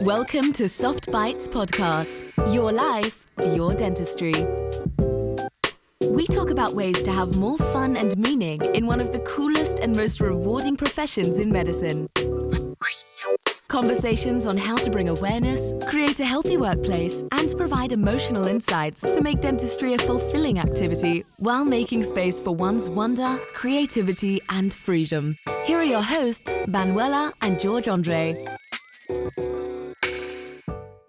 Welcome to Soft Bites Podcast. Your life, your dentistry. We talk about ways to have more fun and meaning in one of the coolest and most rewarding professions in medicine. Conversations on how to bring awareness, create a healthy workplace, and provide emotional insights to make dentistry a fulfilling activity while making space for one's wonder, creativity, and freedom. Here are your hosts, Manuela and George Andre.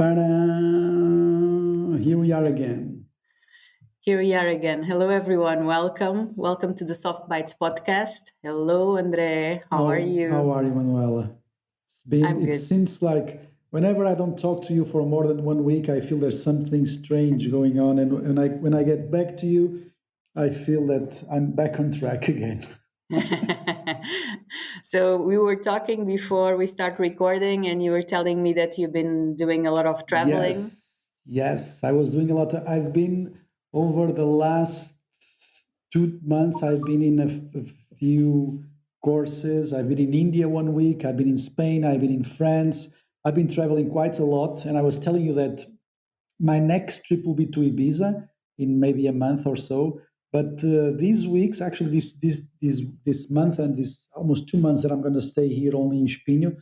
Ta-da! Here we are again. Here we are again. Hello, everyone. Welcome. Welcome to the Soft Bites podcast. Hello, Andre. How are you? How are you, Manuela? I'm It good. seems like whenever I don't talk to you for more than 1 week, I feel there's something strange going on. And when I get back to you, I feel that I'm back on track again. So we were talking before we start recording, and you were telling me that you've been doing a lot of traveling. Yes. I was doing a lot. I've been over the last 2 months. I've been in a few courses. I've been in India 1 week. I've been in Spain. I've been in France. I've been traveling quite a lot. And I was telling you that my next trip will be to Ibiza in maybe a month or so. But these weeks, actually, this month and this almost 2 months that I'm going to stay here only in Espinho,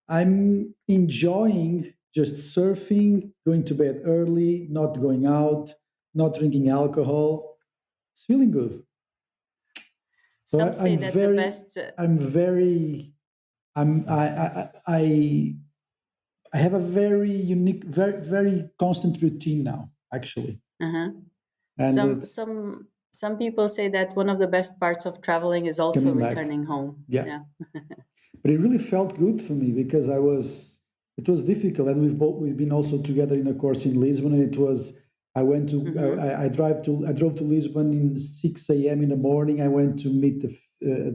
I'm enjoying just surfing, going to bed early, not going out, not drinking alcohol. It's feeling good. So Some say that the best. I have a very unique, very constant routine now, actually. Uh-huh. And Some people say that one of the best parts of traveling is also Coming back. returning home. Yeah. But it really felt good for me because it was difficult, and we've been also together in a course in Lisbon, and I drove to Lisbon in 6 a.m. in the morning. I went to meet the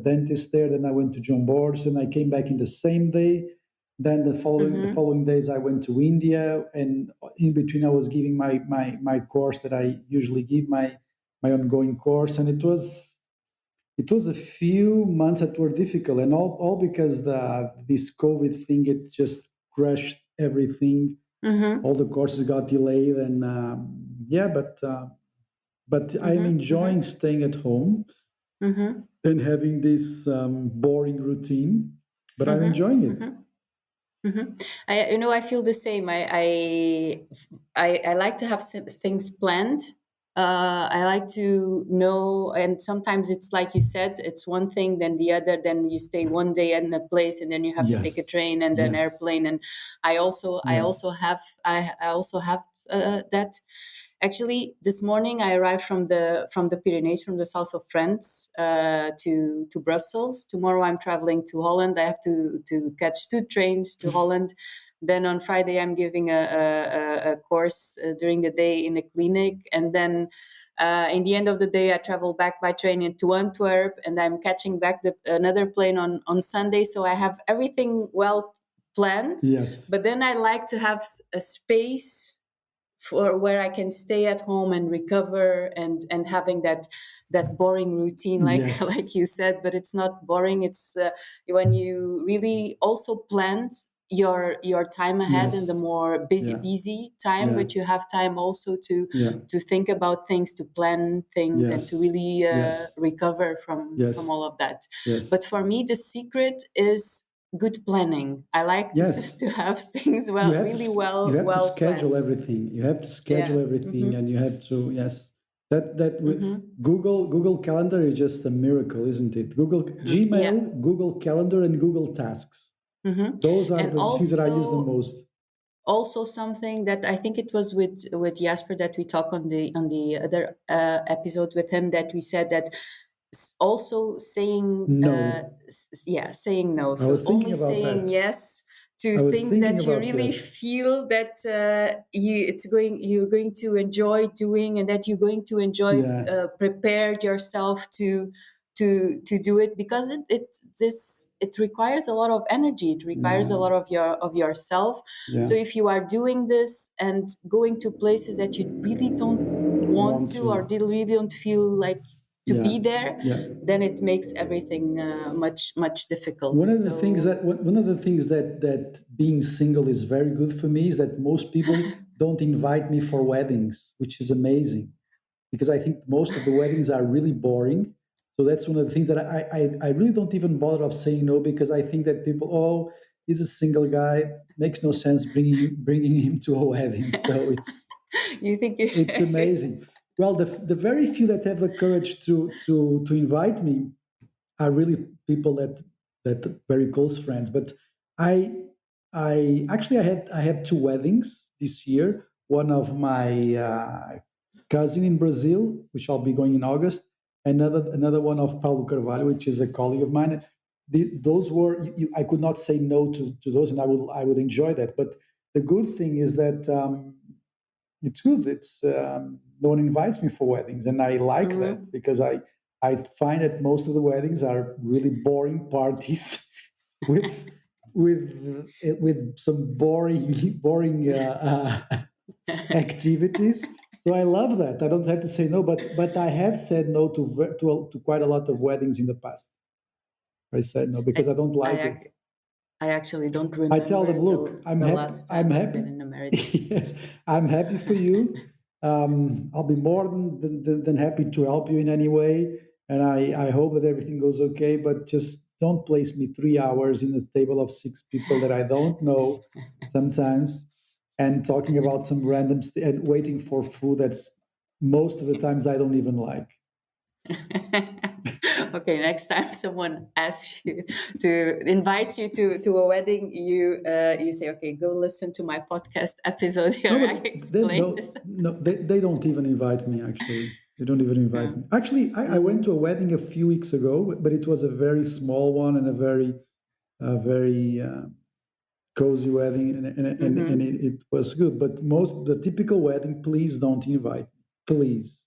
dentist there, then I went to John Borge, then I came back in the same day. Then the following days I went to India, and in between I was giving my course that I usually give, my ongoing course, and it was a few months that were difficult, and all because this COVID thing, it just crushed everything. All the courses got delayed, and but I'm enjoying staying at home and having this boring routine, but I'm enjoying it. I feel the same. I like to have things planned. I like to know, and sometimes it's like you said, it's one thing, then the other, then you stay one day in a place, and then you have to take a train and then airplane. And I also have that. Actually, this morning I arrived from the Pyrenees, from the south of France, to Brussels. Tomorrow I'm traveling to Holland. I have to catch 2 trains to Holland. Then on Friday I'm giving a course during the day in a clinic, and then in the end of the day I travel back by train into Antwerp, and I'm catching back another plane on Sunday. So I have everything well planned. Yes. But then I like to have a space for where I can stay at home and recover, and having that boring routine, like you said. But it's not boring. It's when you really also plan your time ahead, and the more busy time, but you have time also to think about things, to plan things, and to really recover from all of that. But for me, the secret is good planning. I like to have things well You have to schedule planned. everything. You have to schedule everything, and you have to Google Calendar is just a miracle, isn't it? Gmail, Google Calendar, and Google Tasks. Those are the things that I use the most. Also, something that I think it was with Jasper that we talked on the other episode with him, that we said that also saying no. Saying no. So only saying yes to things that you really feel that you're going to enjoy doing, and that you're going to enjoy prepared yourself to do it, because it requires a lot of energy. It requires a lot of yourself. So if you are doing this and going to places that you really don't want to, or really don't feel like to Yeah, be there, yeah. then it makes everything much difficult. One of the things So that one of the things that being single is very good for me is that most people don't invite me for weddings, which is amazing because I think most of the weddings are really boring. So that's one of the things that I really don't even bother of saying no because I think that people, oh, he's a single guy, makes no sense bringing him to a wedding. So you think you it's amazing. Well, the very few that have the courage to invite me are really people that very close friends. But I I actually I have two weddings this year. One of my cousin in Brazil, which I'll be going in August. Another one of Paulo Carvalho, which is a colleague of mine. Those were I could not say no to those, and I would enjoy that. But the good thing is that it's good. It's no one invites me for weddings, and I like that Mhm. because I find that most of the weddings are really boring parties with with some boring activities. So I love that. I don't have to say no, but I have said no to quite a lot of weddings in the past. I said no because I don't I, like it. ac- I actually don't I tell them, remember look, I'm the happy. last I'm time I've happy. been in a marriage. Yes, I'm happy for you. I'll be more than happy to help you in any way. And I hope that everything goes okay. But just don't place me 3 hours in a table of six people that I don't know sometimes and talking about some and waiting for food that's most of the times I don't even like. Okay, next time someone asks you to invite you to a wedding, you say, okay, go listen to my podcast episode No, here. I but then explain this. they don't even invite me. Actually, they don't even invite me. Actually, I went to a Mm-hmm. wedding a few weeks ago, but it was a very small one and a very cozy wedding, and Mm-hmm. it was good. But most the typical wedding, please don't invite me, please.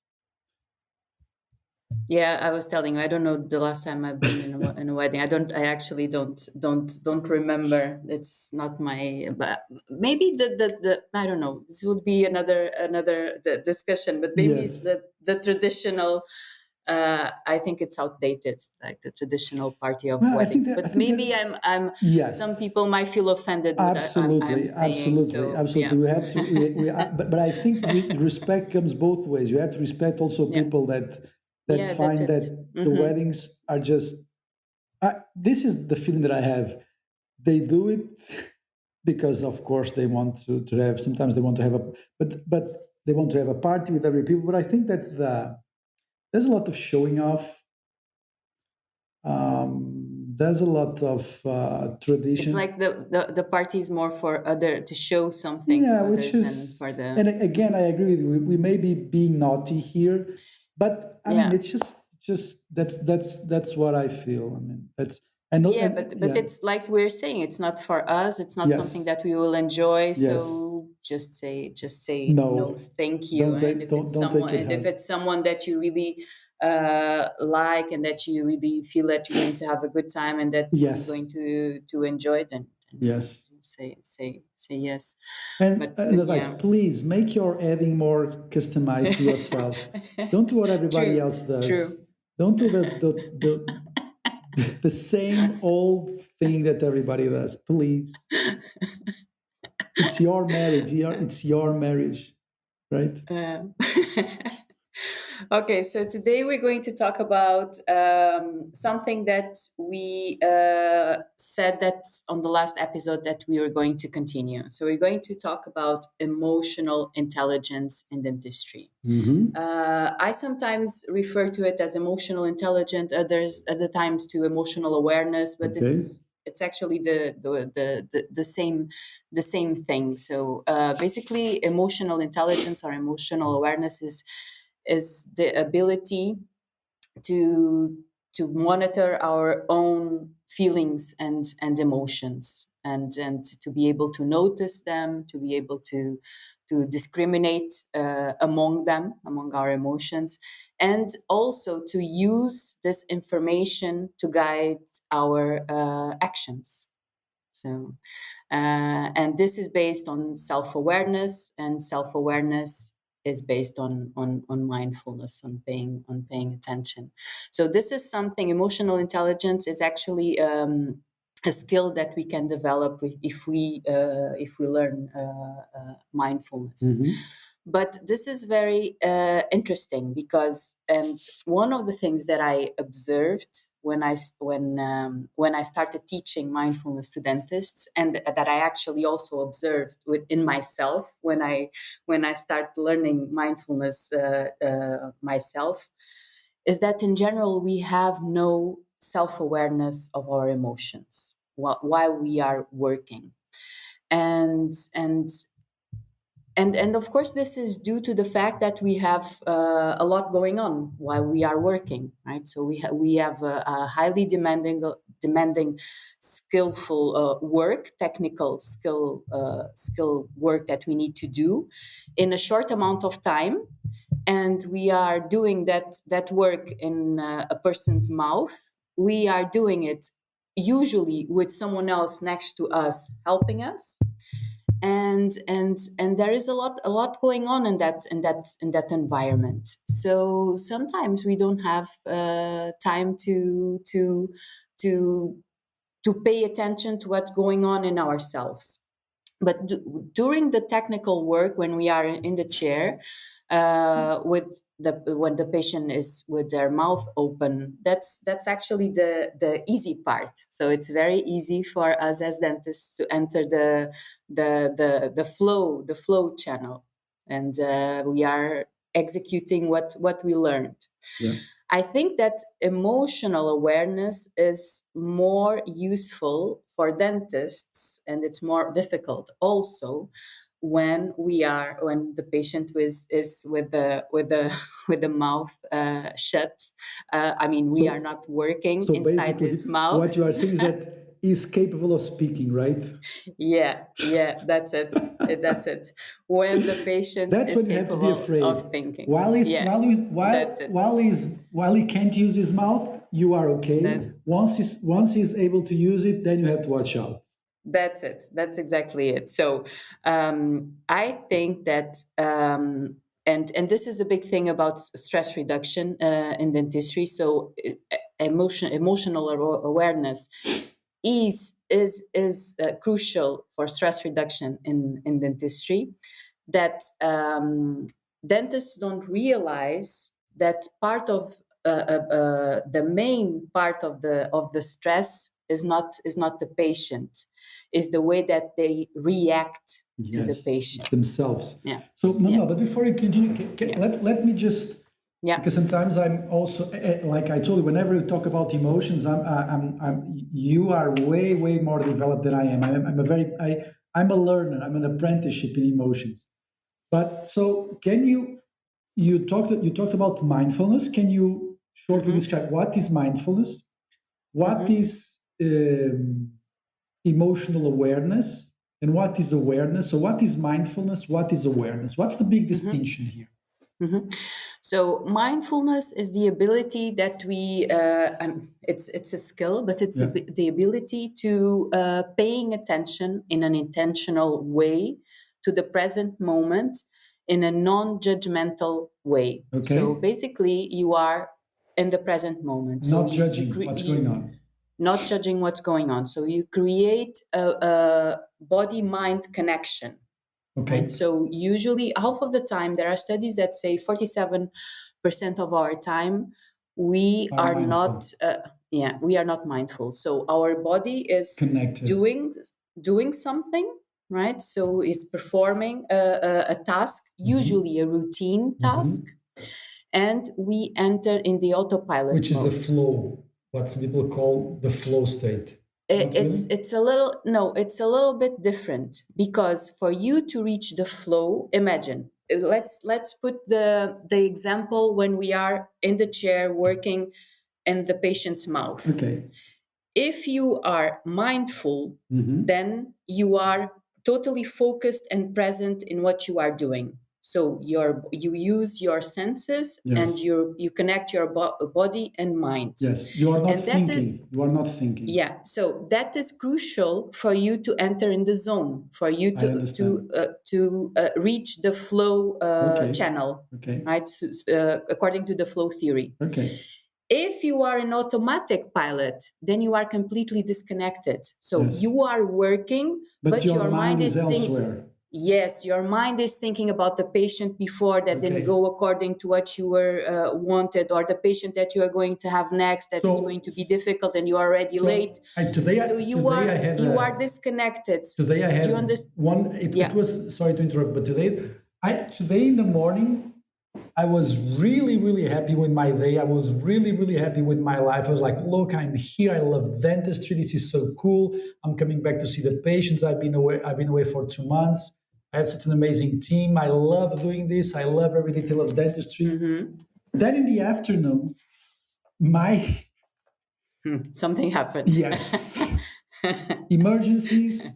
Yeah, I was telling you, I don't know the last time I've been in a wedding. I actually don't remember. It's not my, but maybe the I don't know. This would be another discussion, but maybe it's Yes. the traditional. I think it's outdated, like the traditional party of Well, weddings. I But think maybe that I'm. Some people yes. might feel offended with what I'm Absolutely, saying. absolutely, So yeah, absolutely. We have to, but I think respect comes both ways. You have to respect also yeah, people that yeah. That's find it. that the Mm-hmm. weddings are just. This is the feeling that I have. They do it because, of course, they want to have. Sometimes they want to have a, but they want to have a party with every people. But I think that there's a lot of showing off. There's a lot of It's tradition. like the party is more for other to show something Yeah, to which others than is, for and the again, I agree with you. We may be being naughty here, but I mean, yeah. it's just that's what I feel. I mean, that's I know, Yeah, and but yeah, it's like we're saying, it's not for us, it's not something that yes, we will enjoy. yes, So just say no, no, thank you. And if it's don't take someone it and if hard. it's someone that you really like and that you really feel that you're going to have a good time and that you're Yes, going to enjoy, then yes. say yes. And But advice, yeah. please make your adding more customized to yourself. Don't do what everybody True, else does. true. Don't do the same old thing that everybody does. Please, it's your marriage. It's your marriage, right? Um, okay, so today we're going to talk about something that we said that on the last episode that we were going to continue. So we're going to talk about emotional intelligence in dentistry. Hmm. I sometimes refer to it as emotional intelligence, others other times to emotional awareness, but Okay. it's actually the same thing. So basically, emotional intelligence or emotional awareness is the ability to monitor our own feelings and emotions and to be able to notice them, to be able to discriminate among them, among our emotions, and also to use this information to guide our actions. So and this is based on self-awareness, and self-awareness is based on mindfulness, on paying attention. So this is something. Emotional intelligence is actually a skill that we can develop if we learn mindfulness. But this is very interesting because, and one of the things that I observed when I started teaching mindfulness to dentists, and that I actually also observed within myself when I start learning mindfulness myself, is that in general we have no self-awareness of our emotions while we are working, and of course this is due to the fact that we have a lot going on while we are working, right? So we have a highly demanding skillful work, technical skill work that we need to do in a short amount of time, and we are doing that work in a person's mouth. We are doing it usually with someone else next to us helping us, and there is a lot going on in that environment. So sometimes we don't have time to pay attention to what's going on in ourselves. But during the technical work, when we are in the chair, when the patient is with their mouth open, that's actually the easy part. So it's very easy for us as dentists to enter the flow channel, and we are executing what we learned. Yeah. I think that emotional awareness is more useful for dentists, and it's more difficult also when the patient is with the with the mouth shut. I mean, we are not working So inside basically, his mouth. what you are saying is that he's capable of speaking, right? Yeah, that's it. That's it. When the patient That's is when you have to be capable afraid. of thinking. While he's Yeah, that's it. while he can't use his mouth, you are okay. That Once he's able to use it, then you have to watch out. That's it. That's exactly it. So I think that, and this is a big thing about stress reduction in dentistry. So emotional awareness is crucial for stress reduction in dentistry. That dentists don't realize that part of the main part of the stress is not the patient, is the way that they react to the Yes, it's patient. themselves. Yeah. So, Yeah. Manuel, but before you continue, Yeah. let me just, Yeah. because sometimes I'm also, like I told you, whenever you talk about emotions, you are way more developed than I am. I'm a learner. I'm an apprenticeship in emotions. But so, you talked about mindfulness. Can you shortly describe what is mindfulness? What is emotional awareness, and what is awareness? So what is mindfulness? What is awareness? What's the big distinction here? So mindfulness is the ability that it's a skill, but it's Yeah. the ability to paying attention in an intentional way to the present moment in a non-judgmental way. Okay. So basically, you are in the present moment. So Not judging what's going on. not judging what's going on. So you create a body-mind connection. Okay. Right? So usually half of the time, there are studies that say 47% of our time we Are are mindful. not we are not mindful. So our body is Connected. doing something, right? So it's performing a task, usually a routine task, and we enter in the autopilot Which is the mode. flow, what people call the flow state. Not It's really? it's a little no, it's a little bit different, because for you to reach the flow, imagine, let's put the example when we are in the chair working in the patient's mouth. Okay. If you are mindful, then you are totally focused and present in what you are doing. So you use your senses and Yes. you connect your body and mind. Yes. You are not And that is, thinking. You are not thinking. yeah, so that is crucial for you to enter in the zone, for you I understand. to reach the flow Okay. channel, Okay. right? According to the flow theory. Okay. If you are an automatic pilot, then you are completely disconnected. So Yes. you are working, But but your your mind mind is is thinking. elsewhere. Yes, your mind is thinking about the patient before that didn't Okay. go according to what you were wanted, or the patient that you are going to have next, that it's going to be difficult and you are already late. So you are disconnected. Today I Do you had understand? one. It was, sorry to interrupt, but today in the morning I was really, really happy with my day. I was really, really happy with my life. I was like, look, I'm here. I love dentistry. This is so cool. I'm coming back to see the patients. I've been away for 2 months. I have such an amazing team. I love doing this. I love every detail of dentistry. Mm-hmm. Then in the afternoon, my Something happened. yes, emergencies.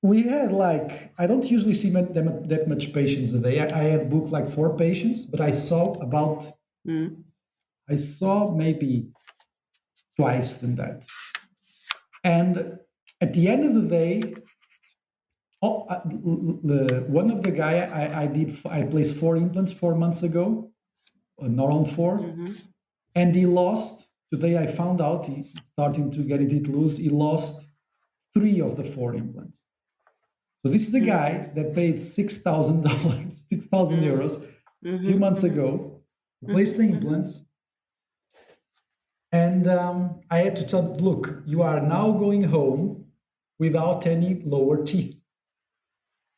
We had like, I don't usually see that much patients a day. I had booked like 4 patients, but I saw maybe twice than that. And at the end of the day, one of the guy I placed 4 implants 4 months ago, not on 4, and he lost. Today I found out he's starting to get it loose. He lost 3 of the 4 implants. So this is a guy that paid $6,000, 6,000 euros a few months ago, placed the implants, and I had to tell, look, you are now going home without any lower teeth,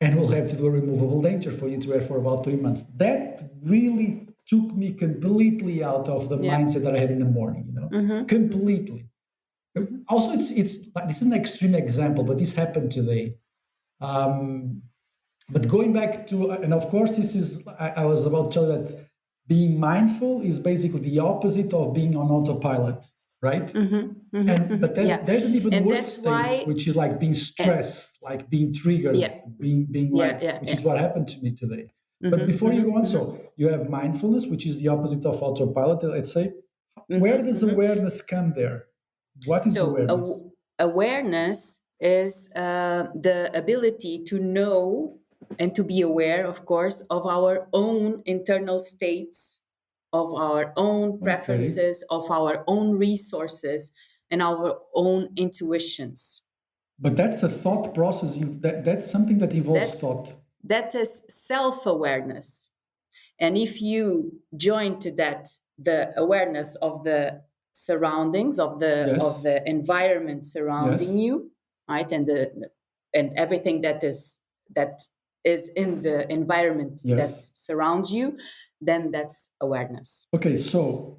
and we'll have to do a removable denture for you to wear for about 3 months. That really took me completely out of the mindset that I had in the morning, completely. Also, it's like, this is an extreme example, but this happened today. But going back to, and of course, I was about to tell you that being mindful is basically the opposite of being on autopilot, right? But there's an even worse state, which is like being stressed, like being triggered, which is what happened to me today. But before you go on, so you have mindfulness, which is the opposite of autopilot, let's say. Where does awareness come there? What is awareness? Awareness is the ability to know and to be aware, of course, of our own internal states, of our own preferences, of our own resources, and our own intuitions. But that's a thought process. That's something that involves thought. That is self-awareness. And if you join to that the awareness of the surroundings, of the environment surrounding you, right, and everything that is in the environment that surrounds you, then that's awareness. Okay, so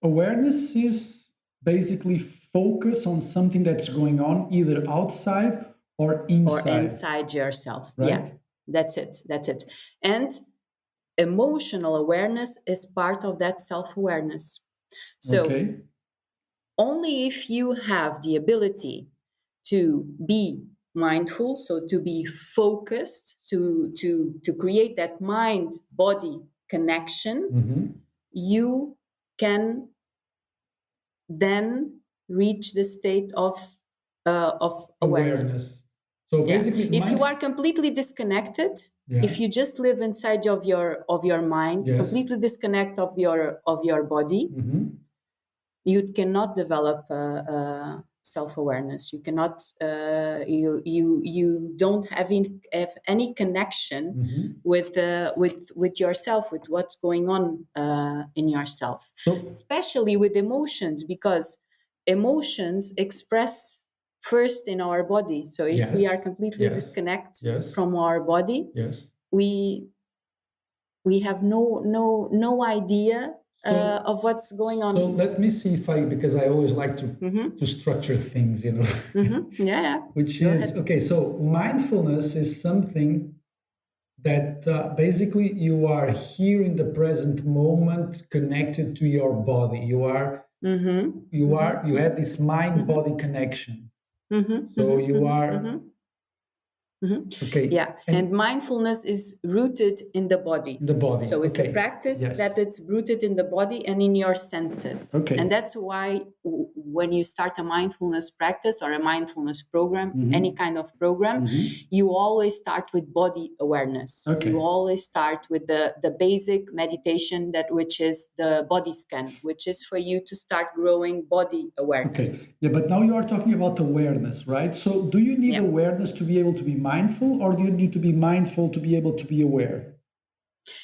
awareness is basically focus on something that's going on either outside or inside. Or inside yourself. Right? Yeah, that's it. And emotional awareness is part of that self-awareness. So only if you have the ability to be mindful, so to be focused, to create that mind-body connection, you can then reach the state of awareness. So basically, if you are completely disconnected, if you just live inside of your mind, completely disconnect of your body, you cannot develop self-awareness. You cannot. You don't have any connection with yourself, with what's going on in yourself, especially with emotions, because emotions express first in our body. So if we are completely disconnected from our body, we have no idea of what's going on. So let me see because I always like to structure things, Which is, okay, so mindfulness is something that basically you are here in the present moment, connected to your body. You have this mind-body connection. So you are Okay. Yeah, and mindfulness is rooted in the body. In the body. So it's okay. a practice Yes. that it's rooted in the body and in your senses. Okay. And that's why when you start a mindfulness practice or a mindfulness program, any kind of program, you always start with body awareness. Okay. You always start with the basic meditation, that which is the body scan, which is for you to start growing body awareness. Okay. Yeah, but now you are talking about awareness, right? So do you need awareness to be able to be mindful, or do you need to be mindful to be able to be aware?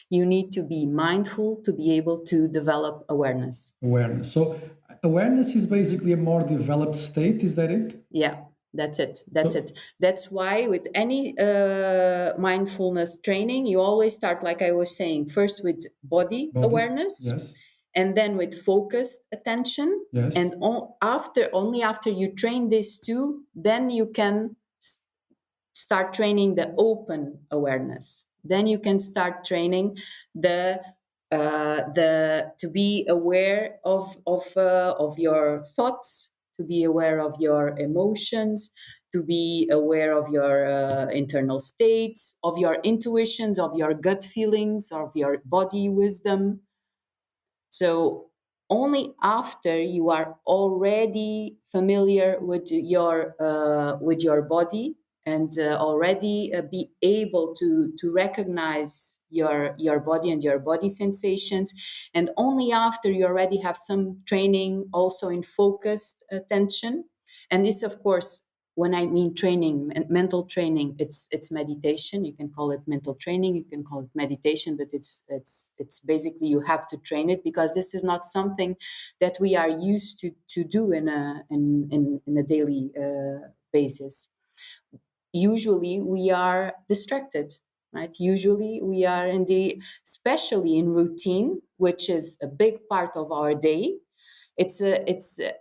You need to be mindful to be able to develop awareness. Awareness. So awareness is basically a more developed state, is that it? Yeah, that's it. That's So- it. That's why with any mindfulness training, you always start, like I was saying, first with body awareness. Yes. And then with focused attention. Yes. And only after you train these two, then you can start training the open awareness. Then you can start training the to be aware of your thoughts, to be aware of your emotions, to be aware of your internal states, of your intuitions, of your gut feelings, of your body wisdom. So only after you are already familiar with your body and already be able to recognize your body and your body sensations, and only after you already have some training also in focused attention. And this, of course, when I mean training, mental training, it's meditation. You can call it mental training, you can call it meditation, but it's basically you have to train it, because this is not something that we are used to do in a daily basis. Usually we are distracted, right? Usually we are especially in routine, which is a big part of our day.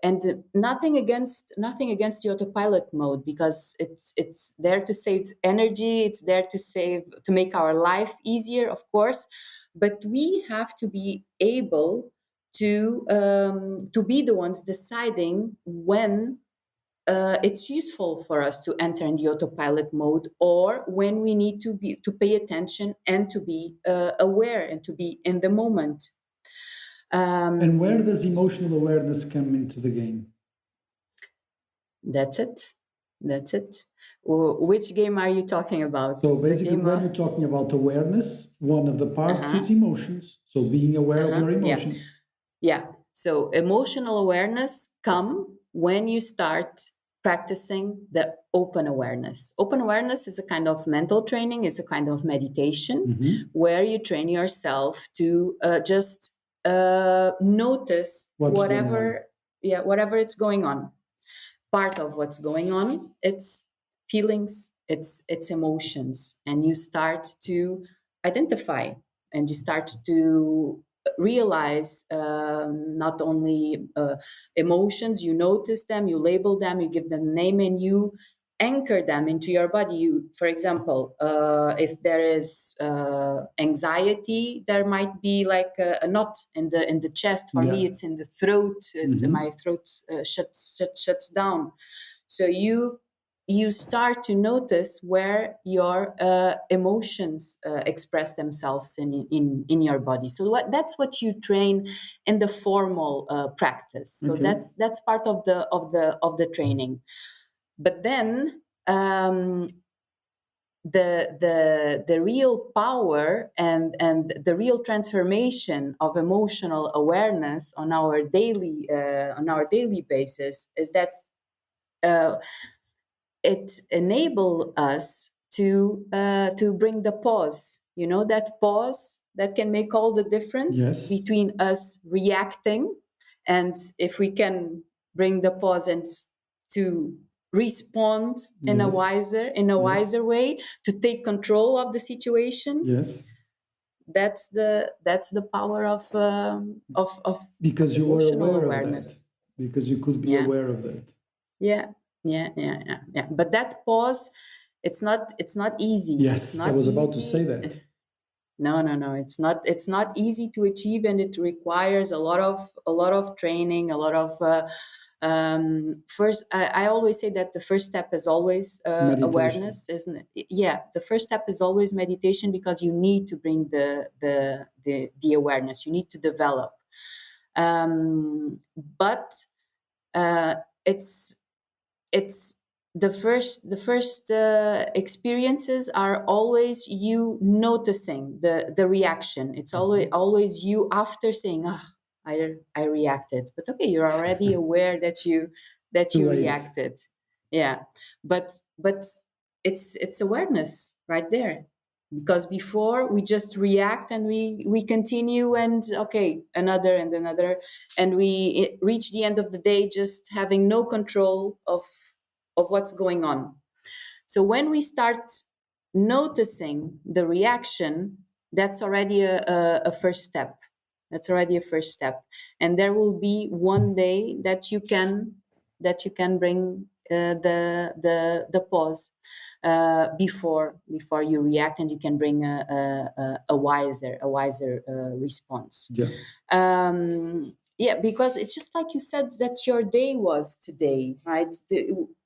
And nothing against the autopilot mode, because it's there to save energy, it's there to make our life easier, of course, but we have to be able to be the ones deciding when it's useful for us to enter in the autopilot mode, or when we need to pay attention and to be aware and to be in the moment. And where does emotional awareness come into the game? That's it. That's it. Which game are you talking about? So basically, when you're talking about awareness, one of the parts is emotions. So being aware of your emotions. Yeah. So emotional awareness come when you start practicing the open awareness. Open awareness is a kind of mental training, is a kind of meditation where you train yourself to just notice whatever it's going on. Part of what's going on, it's feelings, it's emotions, and you start to identify, and you start to realize not only emotions, you notice them, you label them, you give them name, and you anchor them into your body. You, for example, if there is anxiety, there might be like a knot in the chest. For me, it's in the throat. My throat shuts down. So you start to notice where your emotions express themselves in your body. So that's what you train in the formal practice. So that's part of the training. But then the real power and the real transformation of emotional awareness on our daily basis is that it enables us to bring the pause. You know, that pause that can make all the difference between us reacting, and if we can bring the pause and to respond in a wiser way, to take control of the situation. That's the power of because you were aware awareness. of that, because you could be aware of that. Yeah. But that pause, it's not easy. Yes, I was about to say that. No, it's not easy to achieve, and it requires a lot of training, a lot of First, I always say that the first step is always Meditation. awareness, isn't it? Yeah, the first step is always meditation, because you need to bring the awareness. You need to develop. But uh, it's it's the first experiences are always you noticing the reaction. It's always you after saying, ah, I reacted, but okay, you're already aware that you It's too late. reacted. Yeah, but it's awareness right there, because before we just react and we continue, and okay, another and another, and we reach the end of the day just having no control of what's going on. So when we start noticing the reaction, that's already a first step. That's already a first step, and there will be one day that you can bring the pause before you react, and you can bring a wiser response. Yeah. Yeah, because it's just like you said that your day was today, right?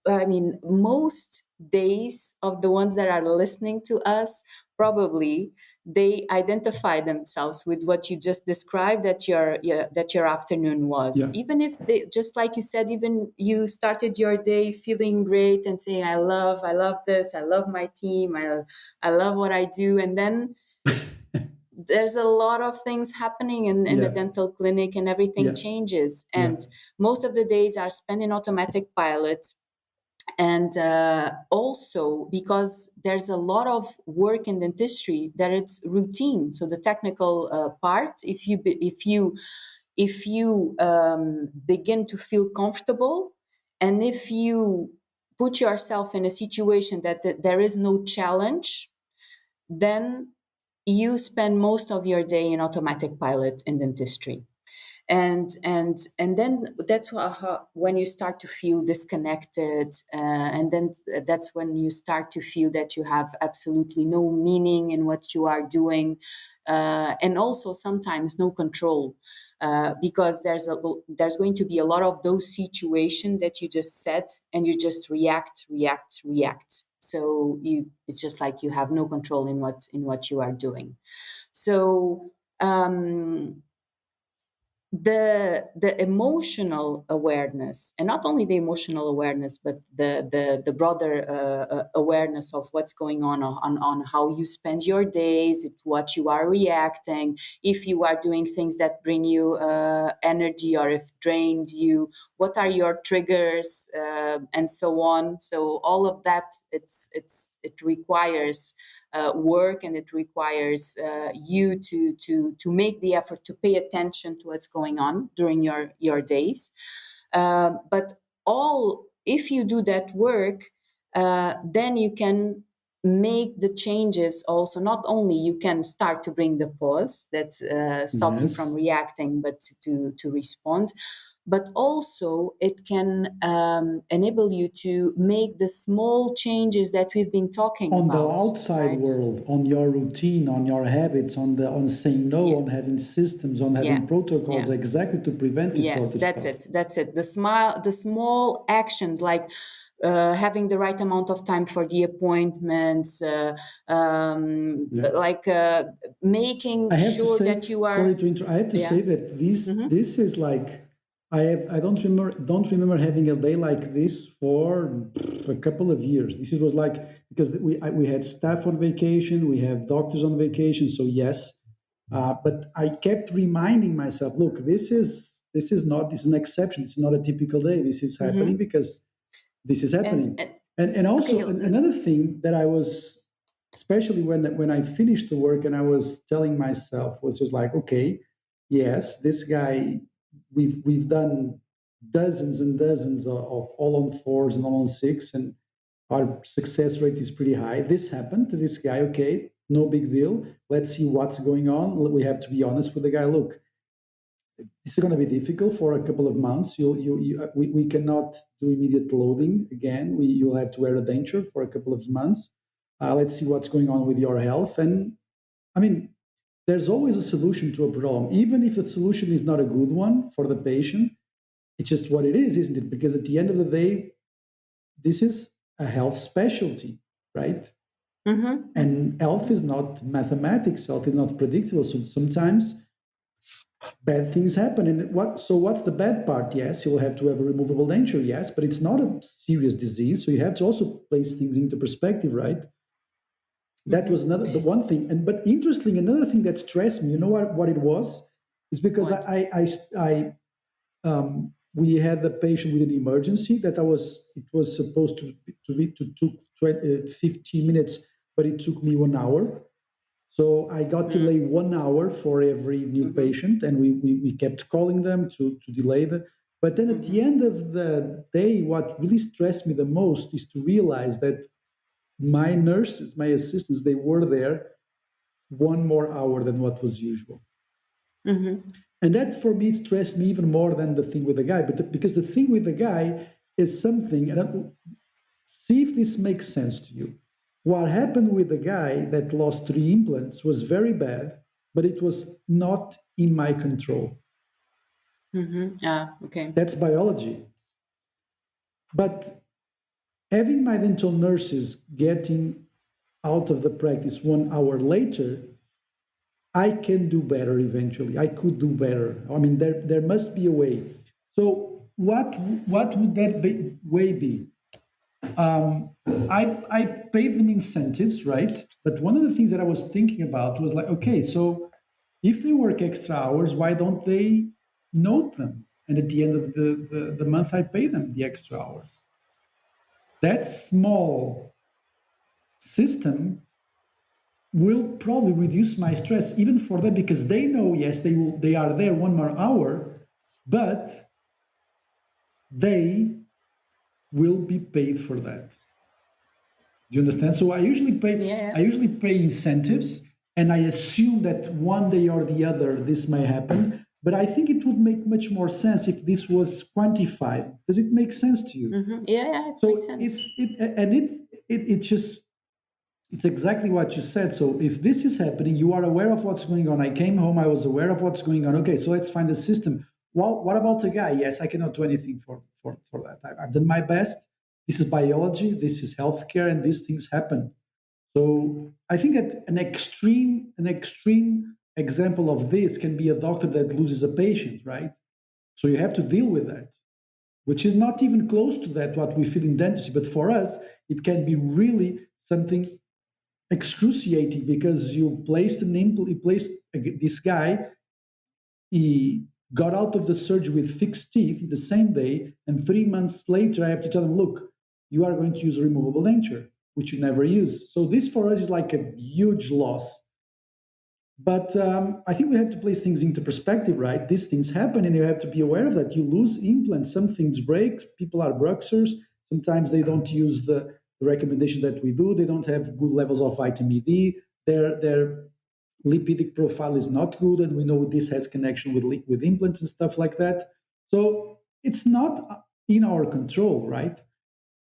I mean, most days of the ones that are listening to us, probably they identify themselves with what you just described, that your afternoon was. Yeah. Even if they, just like you said, even you started your day feeling great and saying, I love this, I love my team, I love what I do, and then there's a lot of things happening in the Yeah. dental clinic, and everything Yeah. changes, Yeah. and most of the days are spent in automatic pilot. And also because there's a lot of work in dentistry that it's routine. So the technical part, if you begin to feel comfortable, and if you put yourself in a situation that there is no challenge, then you spend most of your day in automatic pilot in dentistry. And then that's when you start to feel disconnected, and then that's when you start to feel that you have absolutely no meaning in what you are doing, and also sometimes no control, because there's going to be a lot of those situations that you just said, and you just react. So it's just like you have no control in what you are doing. So the emotional awareness, and not only the emotional awareness, but the broader awareness of what's going on how you spend your days, what you are reacting, if you are doing things that bring you energy, or if drained you, what are your triggers, and so on. So all of that, it requires work, and it requires you to make the effort to pay attention to what's going on during your days. But all if you do that work, then you can make the changes. Also, not only you can start to bring the pause, that's stopping from Yes. reacting, but to respond, but also it can enable you to make the small changes that we've been talking On the about, outside right? world, on your routine, on your habits, on saying no, Yeah, on having systems, on yeah, having protocols, yeah, exactly to prevent this yeah. sort of That's stuff. it. That's it. The small actions, like having the right amount of time for the appointments, Yeah. like making I have to sure say, that you sorry are. to interrupt. I have to Yeah. say that this Mm-hmm. this is like I don't remember having a day like this for a couple of years. This was like because we had staff on vacation, we have doctors on vacation. So yes, but I kept reminding myself, look, this is an exception. It's not a typical day. This is happening Mm-hmm. because this is happening. And And okay. also another thing that I was, especially when I finished the work and I was telling myself, was just like, okay, yes, this guy, we've done dozens and dozens of all on fours and all on six, and our success rate is pretty high. This happened to this guy, okay, no big deal. Let's see what's going on. We have to be honest with the guy. Look, this is going to be difficult for a couple of months. We cannot do immediate loading again. You'll have to wear a denture for a couple of months. Let's see what's going on with your health. And I mean, there's always a solution to a problem, even if the solution is not a good one for the patient. It's just what it is, isn't it? Because at the end of the day, this is a health specialty, right? And health is not mathematics, health is not predictable. So sometimes bad things happen. And what's the bad part? Yes, you'll have to have a removable denture, yes, but it's not a serious disease. So you have to also place things into perspective, right? That was the one thing. And but interesting, another thing that stressed me, you know what it was? Is because What? we had a patient with an emergency that it was supposed to took 15 minutes, but it took me 1 hour. So I got to delay 1 hour for every new patient, and we kept calling them to delay the. But then at the end of the day, what really stressed me the most is to realize that my nurses, my assistants, they were there 1 more hour than what was usual. And that for me stressed me even more than the thing with the guy. Because the thing with the guy is something, and see if this makes sense to you. What happened with the guy that lost 3 implants was very bad, but it was not in my control. Okay. That's biology. But having my dental nurses getting out of the practice 1 hour later, I can do better eventually. I could do better. I mean, there must be a way. So what would that way be? I paid them incentives, right? But one of the things that I was thinking about was like, okay, so if they work extra hours, why don't they note them? And at the end of the month, I pay them the extra hours. That small system will probably reduce my stress even for them because they know, yes, they are there 1 more hour, but they will be paid for that. Do you understand? So I usually pay incentives, and I assume that one day or the other this may happen. But I think it would make much more sense if this was quantified. Does it make sense to you? Yeah, it So makes sense. it's exactly what you said. So if this is happening, you are aware of what's going on. I came home, I was aware of what's going on. Okay, so let's find a system. Well, what about the guy? Yes, I cannot do anything for that. I've done my best. This is biology, this is healthcare, and these things happen. So I think that an extreme example of this can be a doctor that loses a patient, right? So you have to deal with that, which is not even close to that what we feel in dentistry. But for us, it can be really something excruciating because you placed this guy. He got out of the surgery with fixed teeth the same day, and 3 months later, I have to tell him, "Look, you are going to use a removable denture, which you never use." So this for us is like a huge loss. But I think we have to place things into perspective, right? These things happen, and you have to be aware of that. You lose implants, some things break. People are bruxers. Sometimes they don't use the recommendation that we do. They don't have good levels of vitamin D. Their lipidic profile is not good, and we know this has connection with implants and stuff like that. So it's not in our control, right?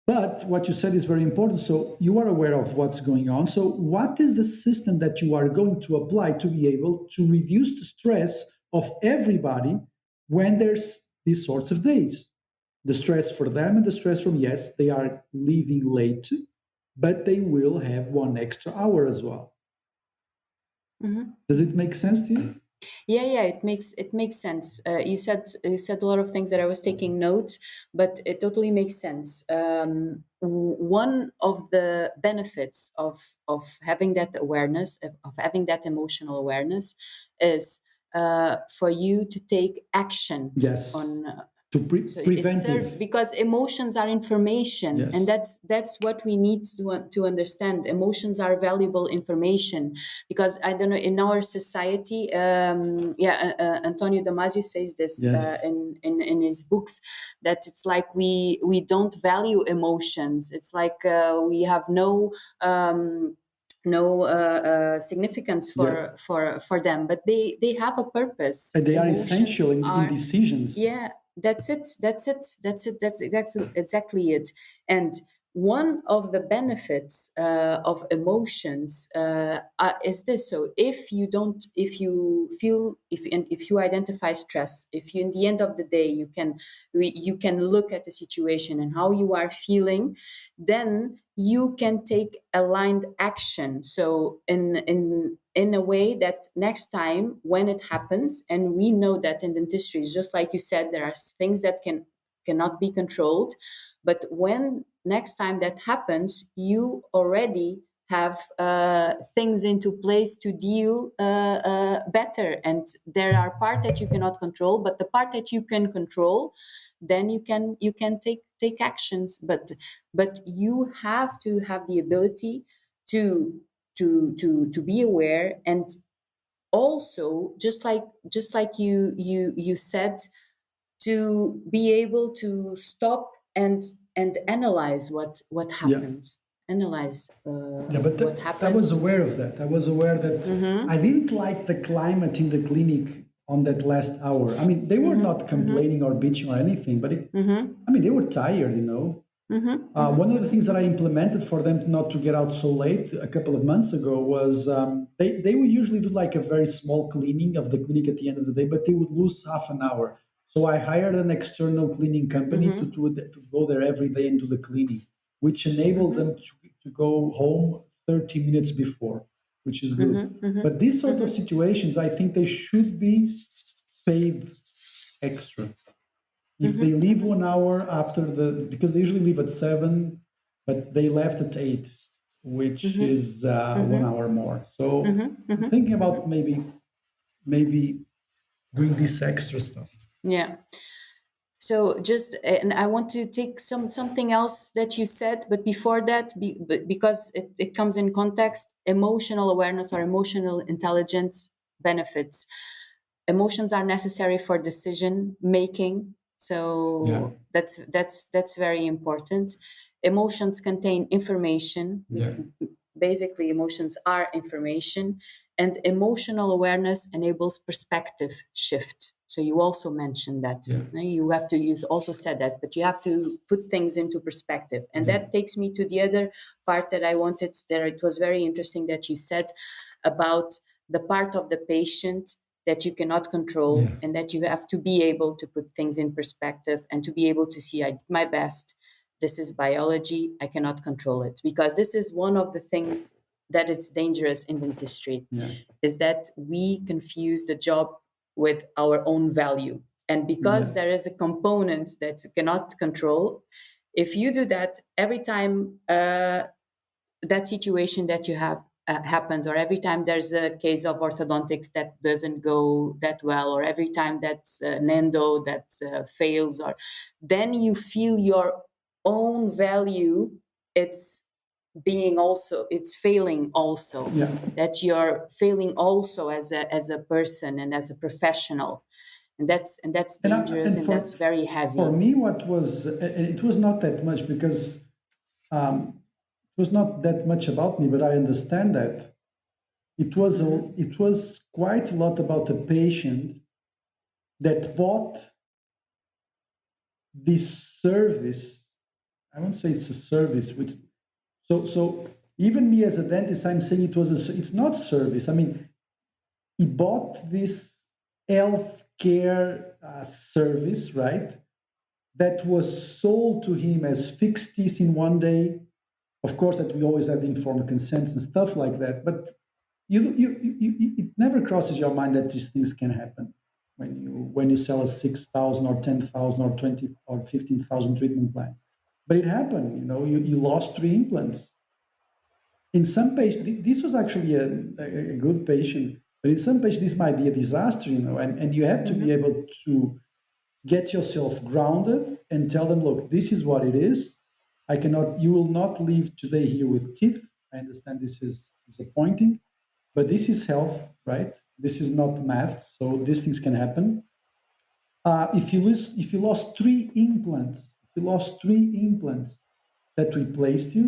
But what you said is very important. So you are aware of what's going on. So what is the system that you are going to apply to be able to reduce the stress of everybody when there's these sorts of days? The stress for them and the stress from, yes, they are leaving late, but they will have 1 extra hour as well. Does it make sense to you? Yeah, it makes sense. You said a lot of things that I was taking notes, but it totally makes sense. One of the benefits of having that awareness, of having that emotional awareness, is for you to take action Yes. on. To So it prevent serves it. because emotions are information, Yes. and that's what we need to understand. Emotions are valuable information because I don't know, in our society, Antonio Damasio says this Yes. in his books, that it's like we don't value emotions. It's like we have no significance Yeah. for them, but they have a purpose. And they are Emotions essential in are, decisions. yeah, that's exactly it. And one of the benefits of emotions is this. So if you don't, if you feel, if you identify stress, if you, in the end of the day, you can look at the situation and how you are feeling, then you can take aligned action. So in a way that next time when it happens, and we know that in dentistry, just like you said, there are things that cannot be controlled, but when next time that happens, you already have things into place to deal better. And there are parts that you cannot control, but the part that you can control, then you can take actions. But you have to have the ability to to be aware, and also just like you said, to be able to stop and analyze what Yeah. happened, analyze Yeah, but what I was happened. aware of that. I was aware that I didn't like the climate in the clinic on that last hour. I mean, they were not complaining or bitching or anything, but I mean, they were tired, you know. One of the things that I implemented for them not to get out so late a couple of months ago was they would usually do like a very small cleaning of the clinic at the end of the day, but they would lose half an hour. So I hired an external cleaning company to go there every day and do the cleaning, which enabled them to go home 30 minutes before, which is good. But these sort of situations, I think they should be paid extra. If they leave 1 hour after because they usually leave at 7, but they left at 8, which is 1 hour more. So I'm thinking about maybe doing this extra stuff. Yeah. So just, and I want to take something else that you said, but before that, because it comes in context, emotional awareness or emotional intelligence benefits. Emotions are necessary for decision making. Yeah. So that's very important. Emotions contain information. Yeah. Basically, emotions are information, and emotional awareness enables perspective shift. So you also mentioned that. Yeah. You have to, you also said that, but you have to put things into perspective. And Yeah. that takes me to the other part that I wanted there. It was very interesting that you said about the part of the patient that you cannot control, Yeah. and that you have to be able to put things in perspective and to be able to see, I did my best. This is biology. I cannot control it, because this is one of the things that it's dangerous in dentistry, Yeah. is that we confuse the job with our own value. And because Yeah. there is a component that you cannot control, if you do that every time that situation that you have happens, or every time there's a case of orthodontics that doesn't go that well, or every time that's an endo that fails, or then you feel your own value, it's being also, it's failing also, Yeah. that you're failing also as a person and as a professional, and that's dangerous, And and that's very for heavy. me, what was it was not that much because it was not that much about me, but I understand that it was quite a lot about a patient that bought this service. I won't say it's a service, which so even me as a dentist, I'm saying it's not service. I mean, he bought this healthcare service, right? That was sold to him as fix this in one day. Of course, that we always have the informed consents and stuff like that, but it never crosses your mind that these things can happen when you sell a 6,000 or 10,000 or 20 or 15,000 treatment plan. But it happened. You lost 3 implants. In some patients, this was actually a good patient, but in some patients, this might be a disaster. And you have to be able to get yourself grounded and tell them, look, this is what it is. You will not leave today here with teeth. I understand this is disappointing, but this is health, right? This is not math, so these things can happen. If you lost 3 implants, that replaced you,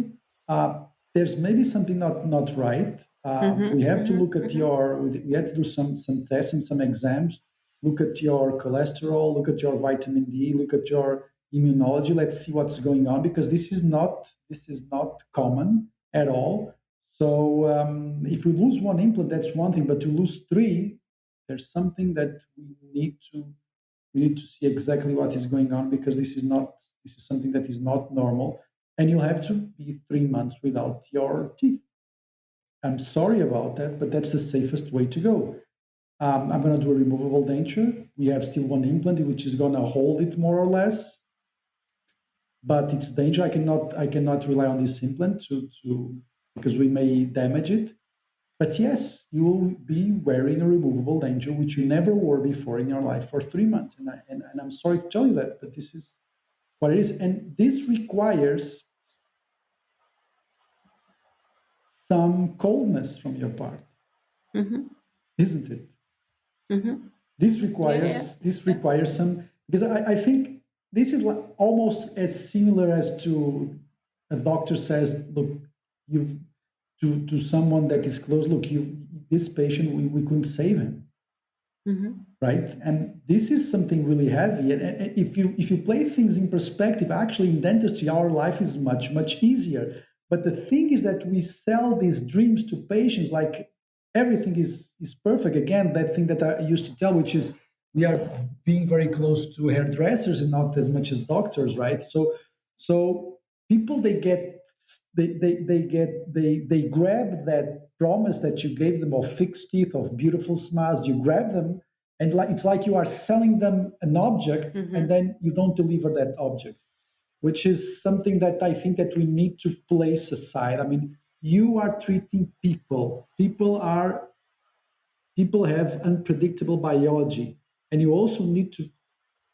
there's maybe something not right. We have to look at we have to do some tests and some exams. Look at your cholesterol, look at your vitamin D, look at your immunology. Let's see what's going on, because this is not common at all. So if we lose one implant, that's one thing, but to lose three, there's something that we need to see exactly what is going on, because this is something that is not normal, and you'll have to be 3 months without your teeth. I'm sorry about that, but that's the safest way to go. I'm going to do a removable denture. We have still one implant which is going to hold it more or less, but it's danger. I cannot rely on this implant to because we may damage it. But yes, you will be wearing a removable denture, which you never wore before in your life, for 3 months. And I'm sorry to tell you that, but this is what it is. And this requires some coldness from your part, isn't it? Yeah, yeah, This yeah. requires some, because I think this is almost as similar as to a doctor says, look, you've to someone that is close, look, you this patient, we couldn't save him, right? And this is something really heavy. And if you play things in perspective, actually in dentistry, our life is much easier. But the thing is that we sell these dreams to patients like everything is perfect. Again, that thing that I used to tell, which is we are being very close to hairdressers and not as much as doctors, right? So people, they grab that promise that you gave them of fixed teeth, of beautiful smiles. You grab them, and it's like you are selling them an object, and then you don't deliver that object, which is something that I think that we need to place aside. I mean, you are treating people. People have unpredictable biology, and you also need to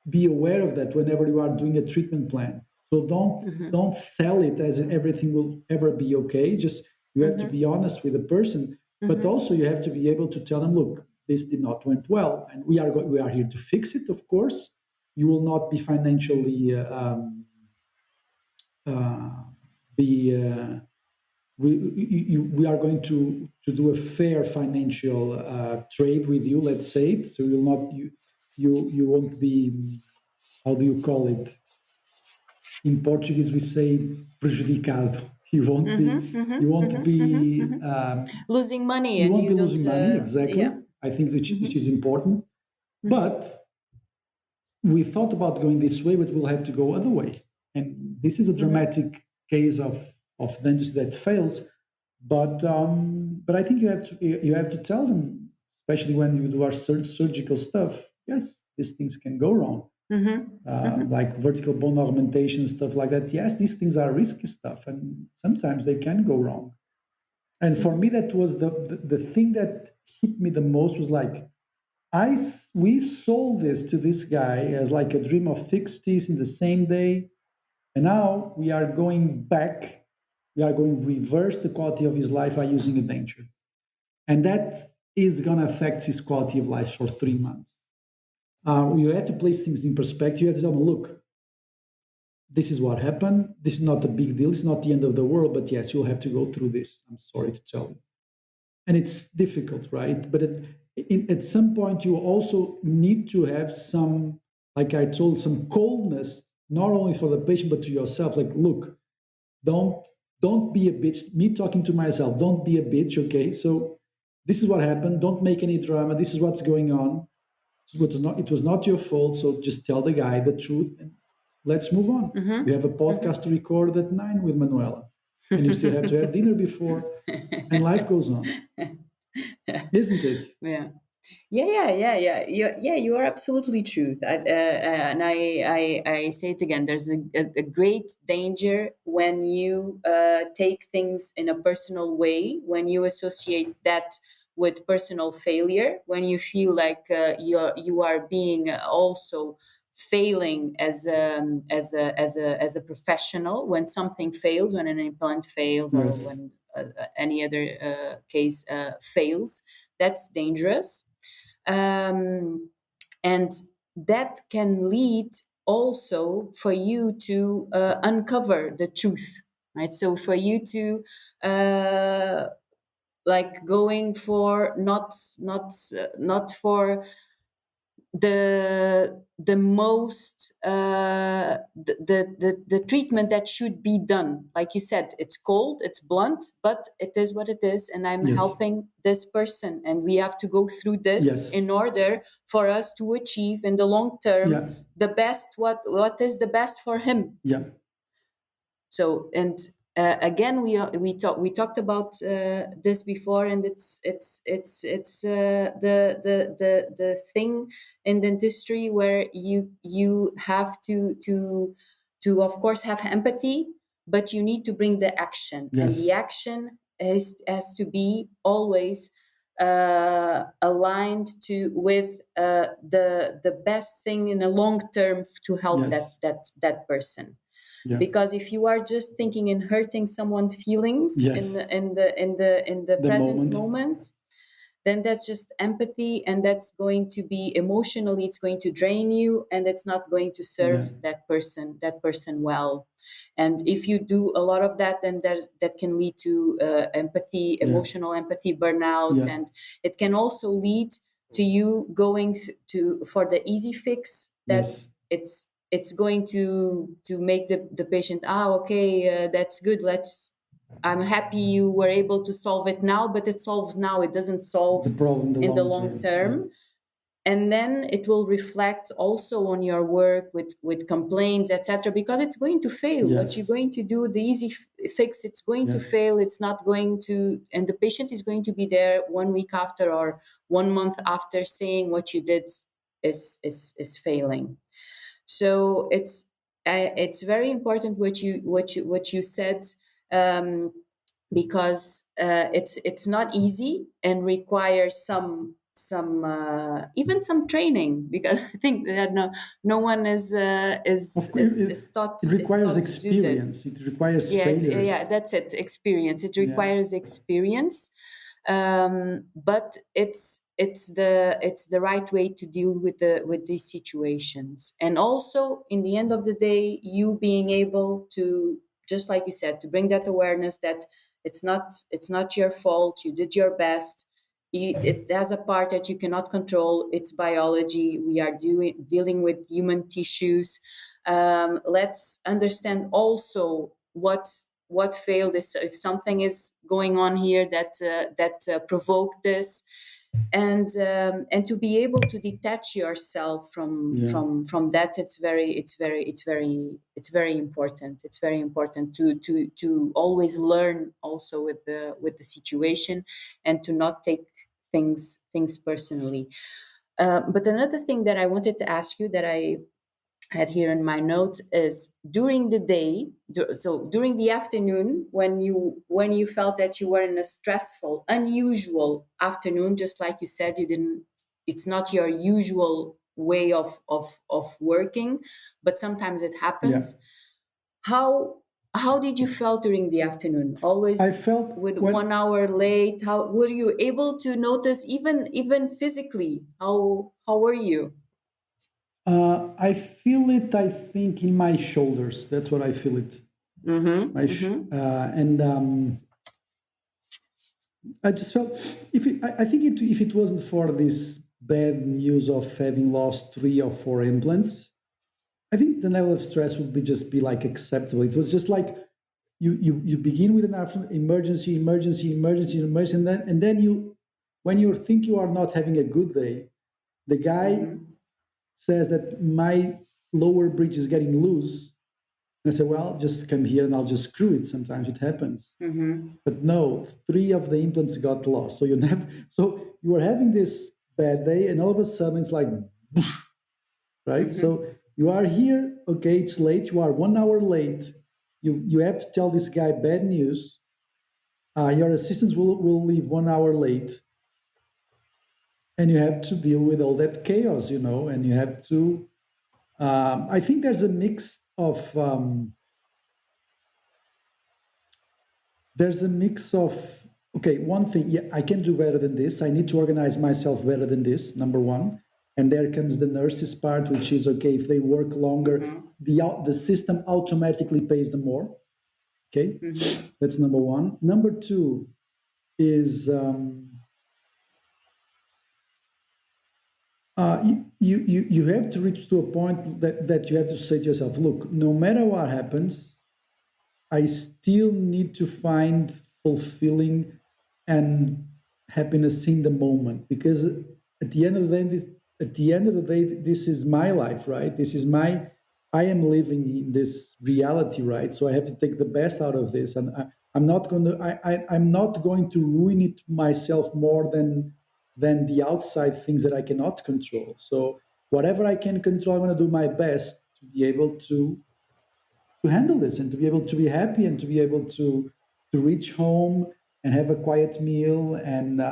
be aware of that whenever you are doing a treatment plan. So don't sell it as everything will ever be okay. Just you have to be honest with the person, but also you have to be able to tell them, look, this did not went well, and we are here to fix it. Of course, you will not be financially uh, be. We are going to do a fair financial trade with you. Let's say it. So you'll not you won't be, how do you call it? In Portuguese, we say prejudicado. You won't be Losing money, you and won't you be don't. losing money. Yeah. Exactly. I think that which is important. But we thought about going this way, but we'll have to go other way. And this is a dramatic case of dentistry that fails. But I think you have to tell them, especially when you do our surgical stuff. Yes, these things can go wrong, like vertical bone augmentation, stuff like that. Yes, these things are risky stuff, and sometimes they can go wrong. And for me, that was the thing that hit me the most was like, we sold this to this guy as like a dream of fixed teeth in the same day, and now we are going back. We are going to reverse the quality of his life by using a denture, and that is going to affect his quality of life for 3 months. You have to place things in perspective. You have to tell them, look, this is what happened. This is not a big deal. It's not the end of the world, but yes, you'll have to go through this. I'm sorry to tell you. And it's difficult, right? But at some point, you also need to have some, like I told, some coldness, not only for the patient but to yourself. Like, look, don't don't be a bitch. Me talking to myself, don't be a bitch. Okay, so this is what happened. Don't make any drama. This is what's going on. It was not your fault. So just tell the guy the truth and let's move on. You have a podcast to record at 9 with Manuela, and you still have to have dinner before, and life goes on, isn't it? Yeah. Yeah, you are absolutely true. And I say it again. There's a great danger when you take things in a personal way, when you associate that with personal failure, when you feel like you are being also failing as a professional. When something fails, when an implant fails, or Yes. when any other case fails, that's dangerous. And that can lead also for you to uncover the truth, right? So for you to like going for not for the most the treatment that should be done. Like you said, it's cold, it's blunt, but it is what it is, and I'm Yes. helping this person, and we have to go through this Yes. in order for us to achieve in the long term Yeah. the best, what is the best for him. Yeah. So, and again, we talked about this before, and it's the thing in dentistry where you have to of course have empathy, but you need to bring the action, and the Yes. action has to be always aligned to with the best thing in the long term to help Yes. that person. Yeah. Because if you are just thinking in hurting someone's feelings in Yes. the The present moment. moment, then that's just empathy, and that's going to be emotionally, it's going to drain you, and it's not going to serve Yeah. that person well. And if you do a lot of that, then that can lead to empathy, Yeah. emotional empathy burnout, Yeah. and it can also lead to you going to for the easy fix, that Yes. it's going to make the patient, okay, that's good, let's, I'm happy you were able to solve it now, but it solves now, it doesn't solve The problem in the in the long long term. Yeah. term. And then it will reflect also on your work with complaints, etc., because it's going to fail. What you're Yes. going to do, the easy fix, it's going to Yes. fail, it's not going to, and the patient is going to be there 1 week after or 1 month after saying what you did is failing. So it's very important what you said, um, because it's not easy and requires some even some training, because I think that no one is Of course, it is requires taught to do this. experience. It requires Yeah, yeah, failures. that's it. Experience. It Yeah. requires experience, but it's the right way to deal with these situations. And also, in the end of the day, you being able to, just like you said, to bring that awareness that it's not your fault. You did your best. It has a part that you cannot control. It's biology. We are dealing with human tissues. Let's understand also what failed is, if something is going on here that provoked this, and to be able to detach yourself from Yeah. from from that. It's very important. It's very important to always learn also with the situation, and to not take things personally. But another thing that I wanted to ask you, that I had here in my notes, is during the day, so during the afternoon, when you felt that you were in a stressful, unusual afternoon, just like you said, you didn't, it's not your usual way of working, but sometimes it Yeah. happens. How did you feel during the afternoon? Always I felt with what 1 hour late? How were you able to notice, even physically? How were you? I feel it. I think in my shoulders. That's what I feel it. Mm-hmm, My mm-hmm. and I just felt I think if it wasn't for this bad news of having lost 3 or 4 implants, I think the level of stress would be like acceptable. It was just like you begin with an after emergency, emergency, emergency, emergency, and then when you think you are not having a good day, the guy Mm-hmm. says that my lower bridge is getting loose, and I say, well, just come here and I'll just screw it. Sometimes it happens. Mm-hmm. But no, 3 of the implants got lost. So you never. So you are having this bad day, and all of a sudden it's like, right? Mm-hmm. So you are here. Okay, it's late. You are 1 hour late. You have to tell this guy bad news. Your assistants will leave 1 hour late, and you have to deal with all that chaos, and you have to. I think there's a mix of. There's a mix of, okay, one thing, yeah, I can do better than this. I need to organize myself better than this, number one. And there comes the nurses part, which is, okay, if they work longer, Mm-hmm. the system automatically pays them more. Okay, Mm-hmm. that's number one. Number two is You have to reach to a point that you have to say to yourself, look, no matter what happens, I still need to find fulfilling and happiness in the moment, because at the end of the day, this is my life, right? This is my I am living in this reality, right? So I have to take the best out of this, and I'm not going to I'm not going to ruin it myself more than the outside things that I cannot control. So whatever I can control, I'm going to do my best to be able to handle this and to be able to be happy and to be able to reach home and have a quiet meal and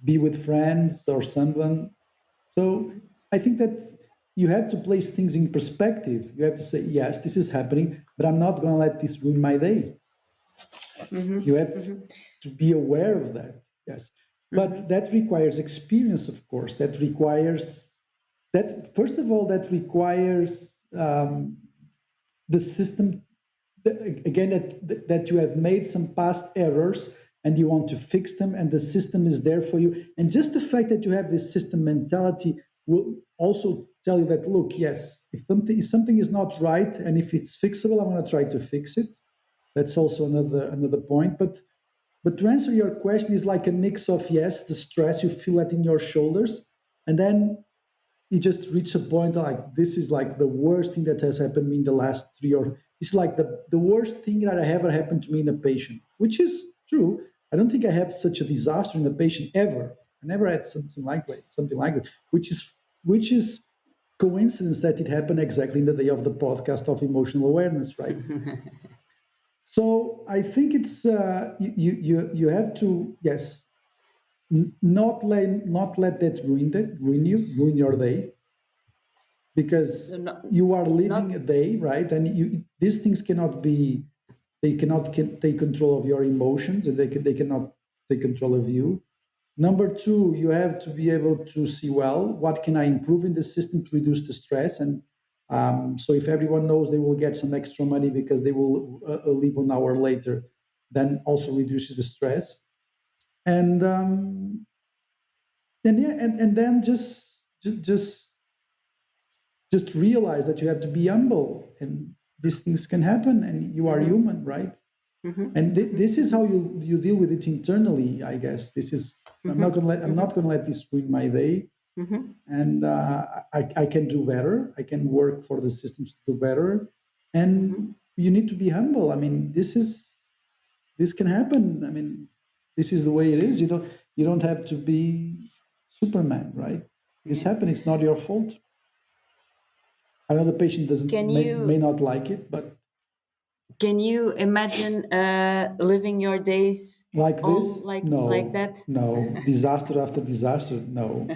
be with friends or something. So I think that you have to place things in perspective. You have to say, yes, this is happening, but I'm not going to let this ruin my day. You have to be aware of that. Yes. But that requires experience, of course. That requires that, first of all, that requires the system again that you have made some past errors and you want to fix them, and the system is there for you. And just the fact that you have this system mentality will also tell you that, look, yes, if something is not right and if it's fixable, I'm going to try to fix it. That's also another point. But to answer your question, is like a mix of, yes, the stress, you feel that in your shoulders, and then you just reach a point like, this is like the worst thing that has happened to me in the last it's like the worst thing that ever happened to me in a patient, which is true. I don't think I have such a disaster in a patient ever. I never had something like that, which is coincidence that it happened exactly in the day of the podcast of emotional awareness, right? So I think it's you have to, yes, not let that ruin your day, because So not, you are living not a day, right? And these things they cannot take control of your emotions, and they cannot take control of you. Number two, you have to be able to see, well, what can I improve in the system to reduce the stress? And so if everyone knows they will get some extra money because they will leave an hour later, then also reduces the stress. And yeah, and then just realize that you have to be humble, and these things can happen, and you are human, right? And this is how you deal with it internally, I guess. This is I'm not gonna let this ruin my day, and I can do better. I can work for the systems to do better, and you need to be humble. I mean, this can happen. I mean, this is the way it is. You don't have to be Superman, right? This yeah. happened. It's not your fault. I know the patient doesn't Can may you not like it, but can you imagine living your days like all this, like no, that? no, disaster after disaster, no,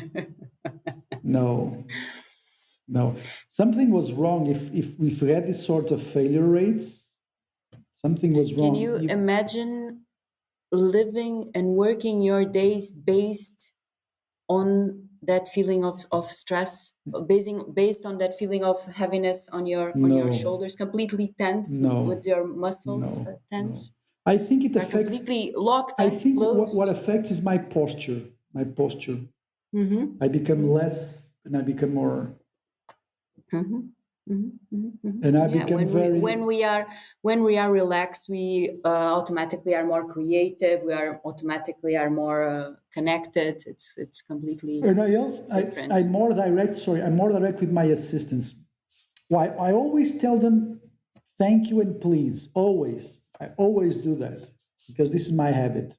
no, no. Something was wrong. If we had this sort of failure rates, something was Can wrong. you imagine living and working your days based on that feeling of stress, based on that feeling of heaviness on your No, shoulders, completely tense, with no, your muscles no, no. tense, I think it are affects. completely locked, I think what closed. affects is my posture. My posture. Mm-hmm. I become less, and I become more, Mm-hmm. Mm-hmm. Mm-hmm. and I Yeah, become when we very. when we are when we are relaxed, we automatically are more creative. We are automatically are more connected. It's completely And different. I'm more direct. Sorry, I'm more direct with my assistants. Why? I always tell them thank you and please. Always, I always do that because this is my habit.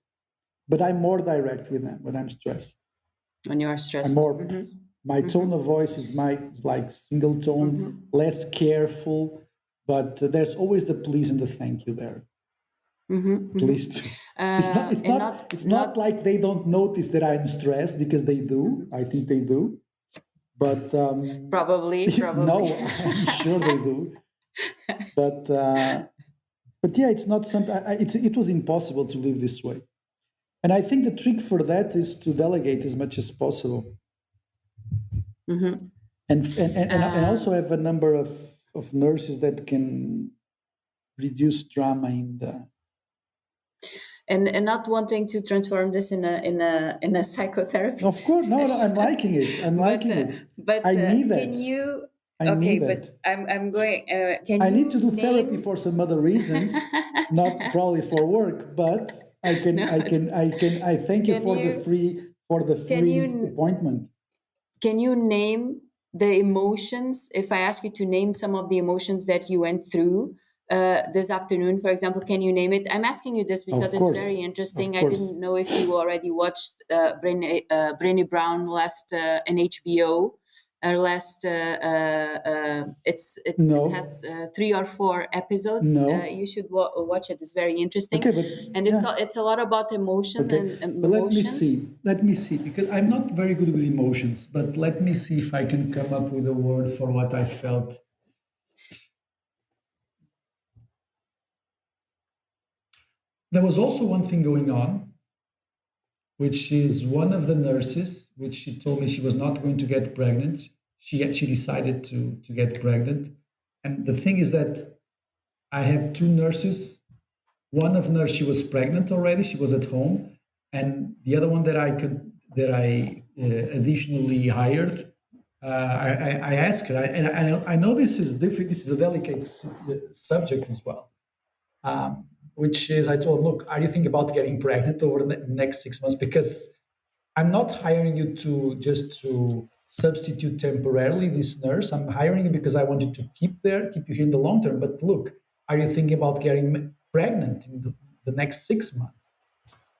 But I'm more direct with them when I'm stressed. When you are I'm stressed. more. Mm-hmm. My tone Mm-hmm. of voice is like single tone, Mm-hmm. less careful. But there's always the please and the thank you there. Mm-hmm. At Mm-hmm. least it's not. It's And not. not It's not not. like they don't notice that I'm stressed, because they do. Mhm. I think they do. But Probably. no, I'm sure they do. But yeah, it's not something. It was impossible to live this way. And I think the trick for that is to delegate as much as possible, Mm-hmm. and Uh, also have a number of nurses that can reduce drama in the. and not wanting to transform this in a psychotherapy Of course, no, no, I'm session. liking it. I'm liking it. But I need can that. you? I Okay, need but that. I'm going. Can I need you to do therapy name? for some other reasons, not probably for work, but No, I thank you can for the you can free you appointment. can you name the emotions? If I ask you to name some of the emotions that you went through this afternoon, for example, can you name it? I'm asking you this because Of it's course, very of interesting. I course. didn't know if you already watched Brené Brown last in HBO. Her last, it has No, 3 or 4 episodes. no. You should watch it. It's very interesting, Okay, but and yeah. it's a lot about emotion Okay, and but let me emotions. see. Let me see, because I'm not very good with emotions, but let me see if I can come up with a word for what I felt. There was also one thing going on, which is one of the nurses, which she told me she was not going to get pregnant. She actually decided to get pregnant. And the thing is that I have 2 nurses. One of nurse, she was pregnant already. She was at home, and the other one that I additionally hired. I asked her, I know this is different. This is a delicate subject as well. Which is, I told him, look, are you thinking about getting pregnant over the next 6 months? Because I'm not hiring you to substitute temporarily this nurse. I'm hiring you because I want you to keep you here in the long term. But look, are you thinking about getting pregnant in the next 6 months?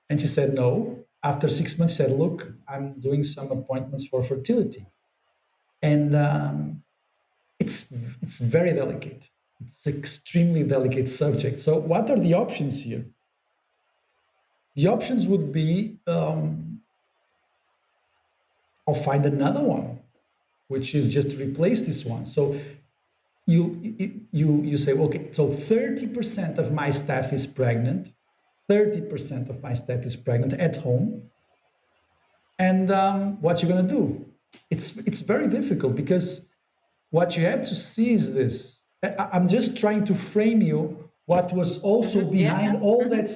And she said no. After 6 months, she said, look, I'm doing some appointments for fertility, and it's very delicate. It's extremely delicate subject. So what are the options here? The options would be I'll find another one, which is just to replace this one. So you say, okay, so 30% of my staff is pregnant, 30% of my staff is pregnant at home, and what you're going to do? It's very difficult because what you have to see is this. I'm just trying to frame you what was also Yeah, behind yeah. all that.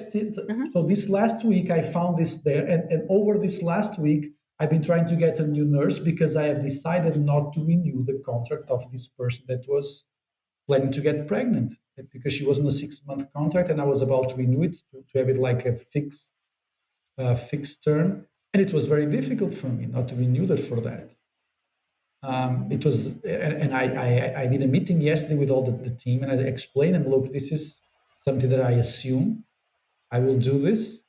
So this last week I found this there, and over this last week I've been trying to get a new nurse because I have decided not to renew the contract of this person that was planning to get pregnant, because she was on a 6 month contract and I was about to renew it to have it like a fixed term, and it was very difficult for me not to renew that for that. It was, and I did a meeting yesterday with all the team, and I explained them, look, this is something that I assume I will do this.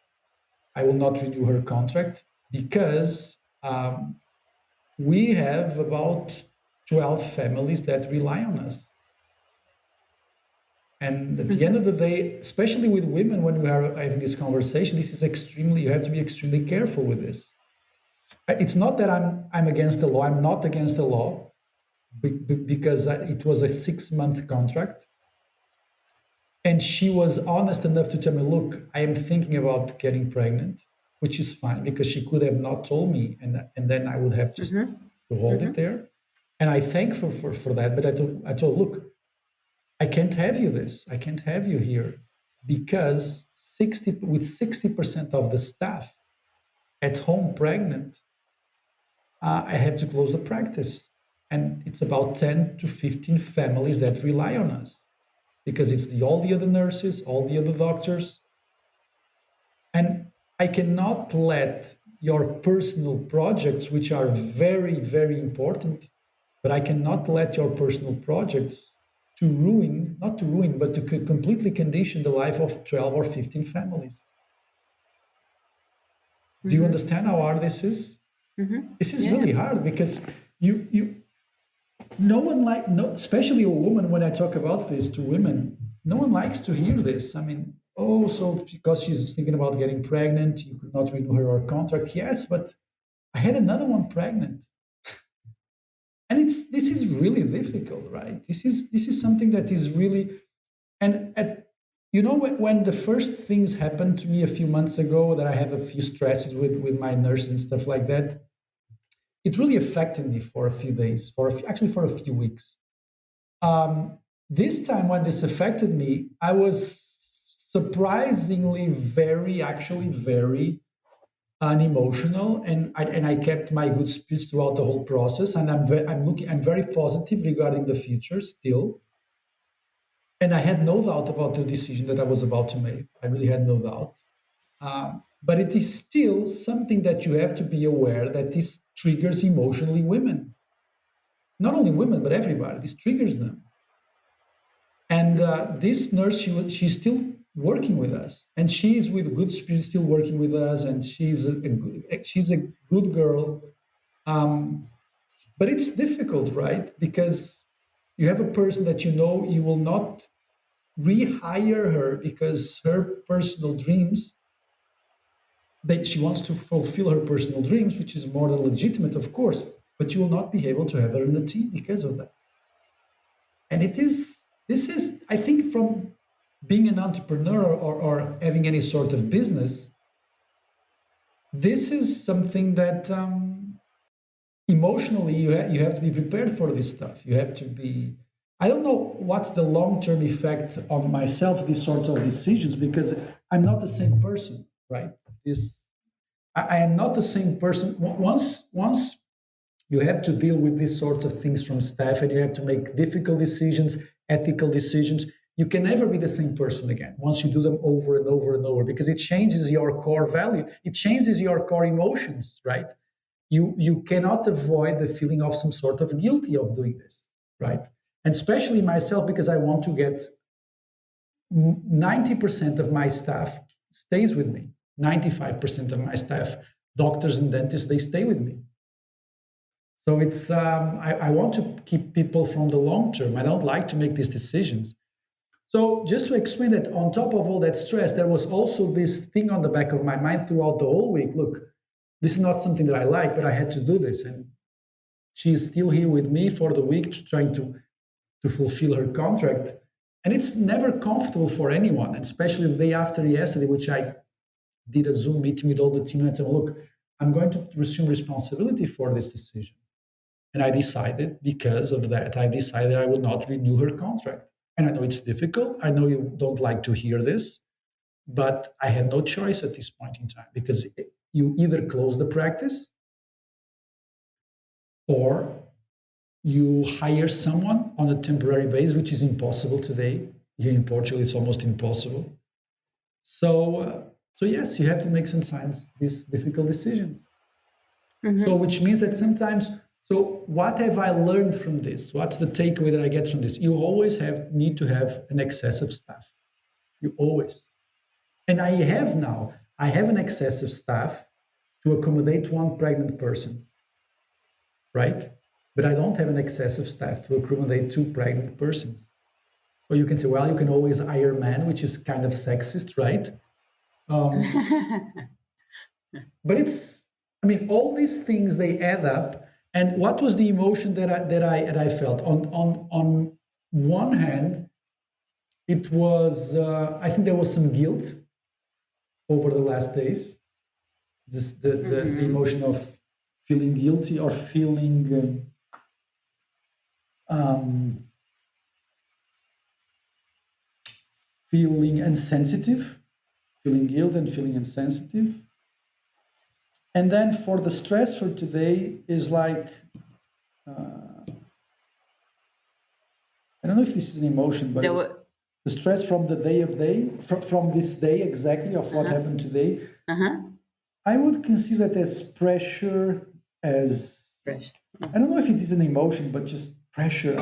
I will not renew her contract because we have about 12 families that rely on us. And at the end of the day, especially with women, when we are having this conversation, this is extremely, you have to be extremely careful with this. It's not that I'm against the law. I'm not against the law, because it was a 6 month contract. And she was honest enough to tell me, look, I am thinking about getting pregnant, which is fine because she could have not told me, and then I would have just to hold it there. And I thank her for that. But I told, look, I can't have you this. I can't have you here because 60% of the staff at home pregnant, I have to close the practice. And it's about 10 to 15 families that rely on us because it's all the other nurses, all the other doctors. And I cannot let your personal projects, which are very, very important, but I cannot let your personal projects to ruin, not to ruin, but to completely condition the life of 12 or 15 families. Do you understand how hard this is? This is really hard because you no one no, especially a woman, when I talk about this to women, no one likes to hear this. I mean, oh, so because she's thinking about getting pregnant, you could not renew her contract. Yes, but I had another one pregnant. And this is really difficult, right? This is something that is really, and when the first things happened to me a few months ago, that I have a few stresses with my nurse and stuff like that, it really affected me for a few days, actually for a few weeks. This time when this affected me, I was surprisingly actually very unemotional, and I kept my good spirits throughout the whole process. And I'm very positive regarding the future still. And I had no doubt about the decision that I was about to make. I really had no doubt. But it is still something that you have to be aware that this triggers emotionally women. Not only women, but everybody. This triggers them. And this nurse, she's still working with us, and she's with good spirit, still working with us, and she's a good girl. But it's difficult, right? Because you have a person that you know you will not rehire her because her personal dreams, that she wants to fulfill her personal dreams, which is more than legitimate, of course, but you will not be able to have her in the team because of that. And this is, I think, from being an entrepreneur or having any sort of business, this is something that emotionally you have to be prepared for this stuff. You have to be, I don't know what's the long-term effect on myself, these sorts of decisions, because I'm not the same person, right? I am not the same person. Once you have to deal with these sorts of things from staff, and you have to make difficult decisions, ethical decisions. You can never be the same person again once you do them over and over and over, because it changes your core value. It changes your core emotions, right? You cannot avoid the feeling of some sort of guilty of doing this, right? And especially myself, because I want to get 90% of my staff stays with me. 95% of my staff, doctors and dentists, they stay with me. So it's I want to keep people from the long term. I don't like to make these decisions. So just to explain that, on top of all that stress, there was also this thing on the back of my mind throughout the whole week. Look, this is not something that I like, but I had to do this. And she is still here with me for the week, trying to fulfill her contract. And it's never comfortable for anyone, and especially the day after yesterday, which I did a Zoom meeting with all the team, and I told them, look, I'm going to assume responsibility for this decision. And I decided, because of that, I decided I would not renew her contract. And I know it's difficult. I know you don't like to hear this, but I had no choice at this point in time, because you either close the practice or you hire someone on a temporary basis, which is impossible today. Here in Portugal, it's almost impossible. So yes, you have to make sometimes these difficult decisions. Mm-hmm. So which means that sometimes, so what have I learned from this? What's the takeaway that I get from this? You always need to have an excess of staff. You always. And I have an excessive staff to accommodate one pregnant person, right? But I don't have an excessive staff to accommodate two pregnant persons. Or you can say, well, you can always hire men, which is kind of sexist, right? But it's, I mean, all these things, they add up. And what was the emotion that I felt? On one hand, it was, I think there was some guilt over the last days. The emotion of feeling guilty or feeling feeling insensitive, feeling guilt and feeling insensitive. And then for the stress for today is like, I don't know if this is an emotion, but the stress from the from this day exactly of what happened today. I would consider it as pressure, I don't know if it is an emotion, but just pressure.